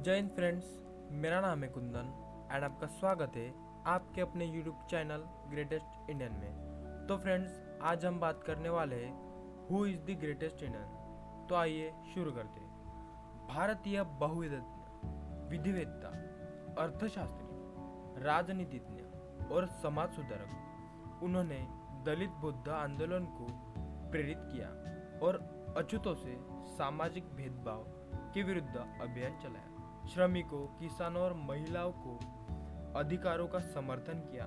जय हिंद फ्रेंड्स, मेरा नाम है कुंदन एंड आपका स्वागत है आपके अपने यूट्यूब चैनल ग्रेटेस्ट इंडियन में। तो फ्रेंड्स, आज हम बात करने वाले हैं who is the greatest Indian. तो आइए शुरू करते हैं। भारतीय बहुविधज्ञ, विधिवेत्ता, अर्थशास्त्री, राजनीतिज्ञ और समाज सुधारक, उन्होंने दलित बौद्ध आंदोलन को प्रेरित किया और अछूतों से सामाजिक भेदभाव के विरुद्ध अभियान चलाया। श्रमिकों, किसानों और महिलाओं को अधिकारों का समर्थन किया।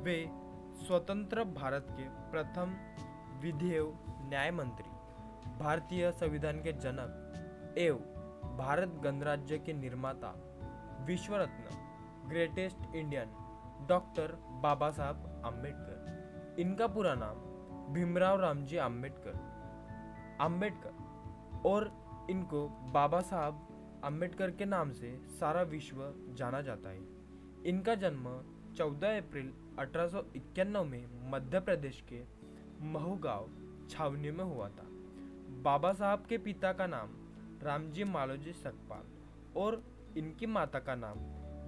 वे स्वतंत्र भारत के प्रथम विधि एवं न्याय मंत्री, भारतीय संविधान के जनक एवं भारत गणराज्य के निर्माता, विश्व रत्न, ग्रेटेस्ट इंडियन डॉक्टर बाबा साहब आम्बेडकर। इनका पूरा नाम भीमराव रामजी आम्बेडकर और इनको बाबा साहब आम्बेडकर के नाम से सारा विश्व जाना जाता है। इनका जन्म 14 अप्रैल 1891 में मध्य प्रदेश के महू गांव छावनी में हुआ था। बाबा साहब के पिता का नाम रामजी मालोजी सकपाल और इनकी माता का नाम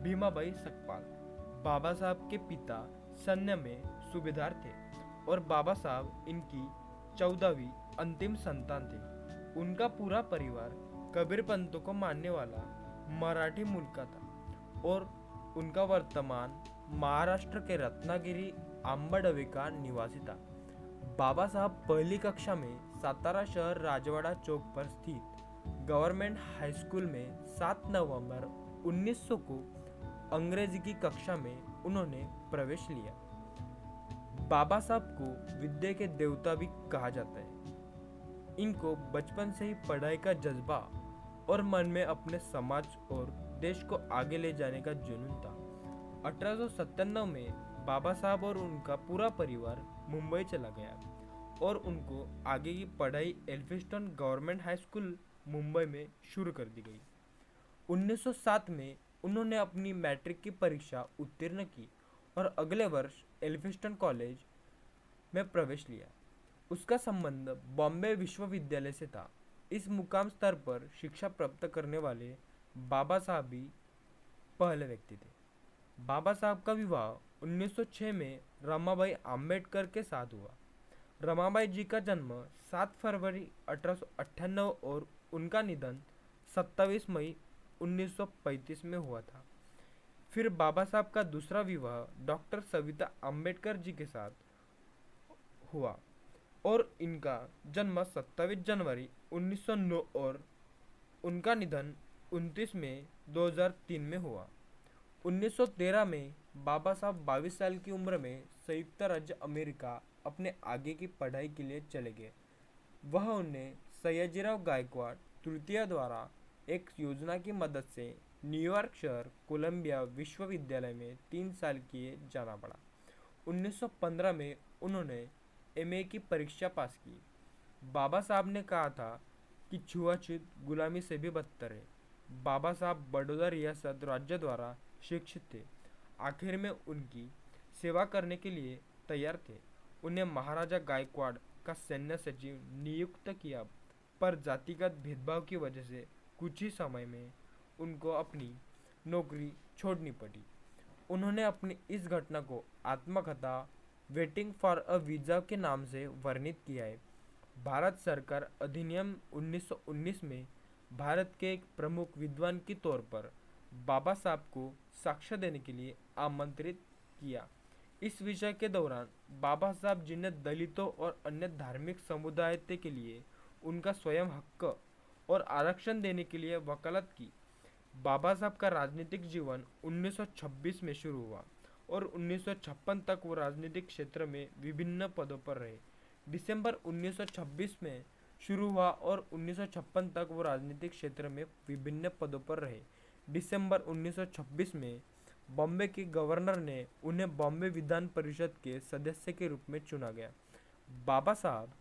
भीमाबाई सकपाल। बाबा साहब के पिता सैन्य में सूबेदार थे और बाबा साहब इनकी 14वीं अंतिम संतान थे। उनका पूरा परिवार कबीर पंथों को मानने वाला मराठी मूल का था और उनका वर्तमान महाराष्ट्र के रत्नागिरी आंबडवे का निवासी था। बाबा साहब पहली कक्षा में सातारा शहर राजवाड़ा चौक पर स्थित गवर्नमेंट हाई स्कूल में 7 नवंबर 1900 को अंग्रेजी की कक्षा में उन्होंने प्रवेश लिया। बाबा साहब को विद्या के देवता भी कहा जाता है। इनको बचपन से ही पढ़ाई का जज्बा और मन में अपने समाज और देश को आगे ले जाने का जुनून था। 1897 में बाबा साहब और उनका पूरा परिवार मुंबई चला गया और उनको आगे की पढ़ाई Elphinstone government high school Mumbai में शुरू कर दी गई। 1907 में उन्होंने अपनी मैट्रिक की परीक्षा उत्तीर्ण की और अगले वर्ष एल्फिंस्टन कॉलेज में प्रवेश लिया। उसका संबंध बॉम्बे विश्वविद्यालय से था। इस मुकाम स्तर पर शिक्षा प्राप्त करने वाले बाबा साहब भी पहले व्यक्ति थे। बाबा साहब का विवाह 1906 में रमाबाई आम्बेडकर के साथ हुआ। रमाबाई जी का जन्म 7 फरवरी 1898 और उनका निधन 27 मई 1935 में हुआ था। फिर बाबा साहब का दूसरा विवाह डॉक्टर सविता आम्बेडकर जी के साथ हुआ और इनका जन्म 27 जनवरी 1909 और उनका निधन 29 मई 2003 में हुआ। 1913 में बाबा साहब 22 साल की उम्र में संयुक्त राज्य अमेरिका अपने आगे की पढ़ाई के लिए चले गए। वह उन्हें सयाजीराव गायकवाड़ तृतीय द्वारा एक योजना की मदद से न्यूयॉर्क शहर कोलंबिया विश्वविद्यालय में 3 साल किए जाना पड़ा। 1915 में उन्होंने एमए की परीक्षा पास की। बाबा साहब ने कहा था कि छुआछूत गुलामी से भी बदतर है। बाबा साहब बड़ौदा रियासत राज्य द्वारा शिक्षित थे। आखिर में उनकी सेवा करने के लिए तैयार थे। उन्हें महाराजा गायकवाड़ का सैन्य सचिव नियुक्त किया, पर जातिगत भेदभाव की वजह से कुछ ही समय में उनको अपनी नौकरी छोड़नी पड़ी। उन्होंने अपनी इस घटना को आत्मकथा वेटिंग फॉर अ वीज़ा के नाम से वर्णित किया है। भारत सरकार अधिनियम 1919 में भारत के एक प्रमुख विद्वान के तौर पर बाबा साहब को साक्ष्य देने के लिए आमंत्रित किया। इस विषय के दौरान बाबा साहब जी ने दलितों और अन्य धार्मिक समुदाय के लिए उनका स्वयं हक और आरक्षण देने के लिए वकालत की। बाबा साहब का राजनीतिक जीवन 1926 में शुरू हुआ और 1956 तक वो राजनीतिक क्षेत्र में विभिन्न पदों पर रहे। दिसंबर 1926 में शुरू हुआ और 1956 तक वो राजनीतिक क्षेत्र में विभिन्न पदों पर रहे। दिसंबर 1926 में बॉम्बे के गवर्नर ने उन्हें बॉम्बे विधान परिषद के सदस्य के रूप में चुना गया। बाबा साहब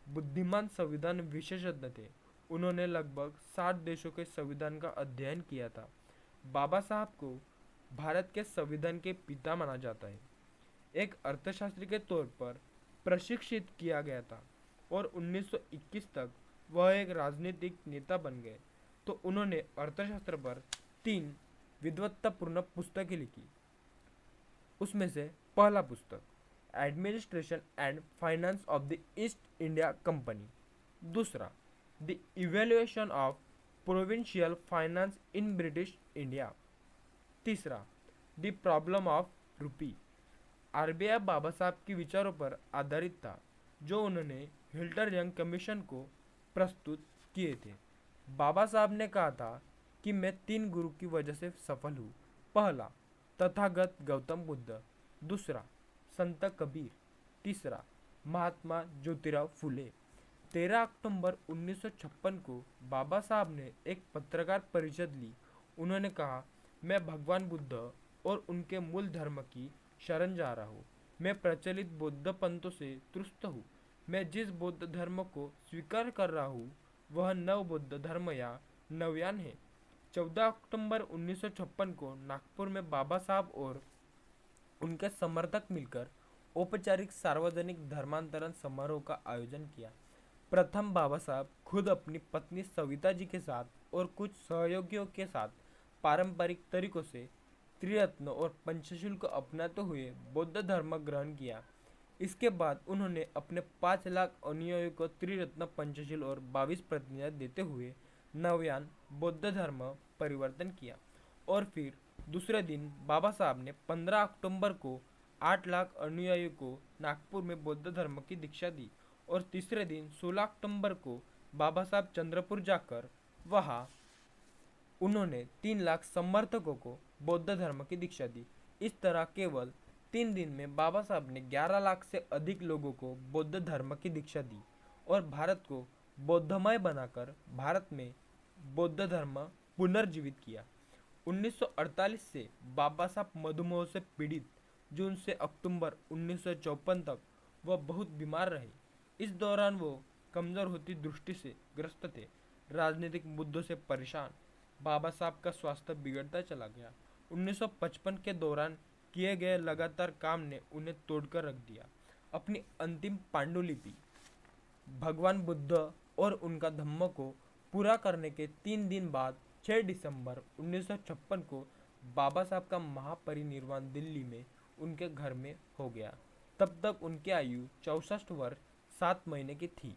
बुद्धिमान संविधान विशेषज्ञ थे। उन्होंने लगभग 60 देशों के संविधान का अध्ययन किया था। बाबा साहब को भारत के संविधान के पिता माना जाता है। एक अर्थशास्त्री के तौर पर प्रशिक्षित किया गया था और 1921 तक वह एक राजनीतिक नेता बन गए। तो उन्होंने अर्थशास्त्र पर 3 विद्वत्तापूर्ण पुस्तकें लिखी। उसमें से पहला पुस्तक administration and finance of the East India Company, दूसरा the evaluation of provincial finance in British India, तीसरा the problem of rupee. RBI Baba Saheb के विचारों पर आधारित था जो उन्होंने हिल्टर यंग कमीशन को प्रस्तुत किए थे। बाबा साहब ने कहा था कि मैं 3 गुरु की वजह से सफल हूँ। पहला तथागत गौतम बुद्ध, दूसरा संत कबीर, तीसरा महात्मा ज्योतिराव फुले। 13 अक्टूबर 1956 को बाबा साहब ने एक पत्रकार परिषद ली। उन्होंने कहा, मैं भगवान बुद्ध और उनके मूल धर्म की शरण जा रहा हूँ। मैं प्रचलित बौद्ध पंथों से तुष्ट हूँ। मैं जिस बौद्ध धर्म को स्वीकार कर रहा हूँ वह नव बौद्ध धर्म या नवयान है। 14 अक्टूबर 1956 को नागपुर में बाबा साहब और उनके समर्थक मिलकर औपचारिक सार्वजनिक धर्मांतरण समारोह का आयोजन किया। प्रथम बाबा साहब खुद अपनी पत्नी सविता जी के साथ और कुछ सहयोगियों के साथ पारंपरिक तरीकों से त्रिरत्न और पंचशील को अपनाते हुए बौद्ध धर्म ग्रहण किया। इसके बाद उन्होंने अपने 5 लाख अनुयायियों को त्रिरत्न पंचशील और 22 प्रतिज्ञा देते हुए नवयान बौद्ध धर्म परिवर्तन किया। और फिर दूसरे दिन बाबा साहब ने 15 अक्टूबर को 8 लाख अनुयायियों को नागपुर में बौद्ध धर्म की दीक्षा दी और तीसरे दिन 16 अक्टूबर को बाबा साहब चंद्रपुर जाकर वहां उन्होंने 3 लाख समर्थकों को बौद्ध धर्म की दीक्षा दी। इस तरह केवल 3 दिन में बाबा साहब ने 11 लाख से अधिक लोगों को बौद्ध धर्म की दीक्षा दी और भारत को बौद्धमय बनाकर भारत में बौद्ध धर्म पुनर्जीवित किया। 1948 से बाबा साहब मधुमेह से पीड़ित जून से अक्टूबर 1954 तक वह बहुत बीमार रहे। इस दौरान वो कमजोर होती दृष्टि से ग्रस्त थे। राजनीतिक मुद्दों से परेशान बाबा साहब का स्वास्थ्य बिगड़ता चला गया। 1955 के दौरान किए गए लगातार काम ने उन्हें तोड़कर रख दिया। अपनी अंतिम पांडुलिपि भगवान बुद्ध और उनका धम्म को पूरा करने के 3 दिन बाद 6 दिसंबर 1956 को बाबा साहब का महापरिनिर्वाण दिल्ली में उनके घर में हो गया। तब तक उनकी आयु 64 वर्ष 7 महीने की थी।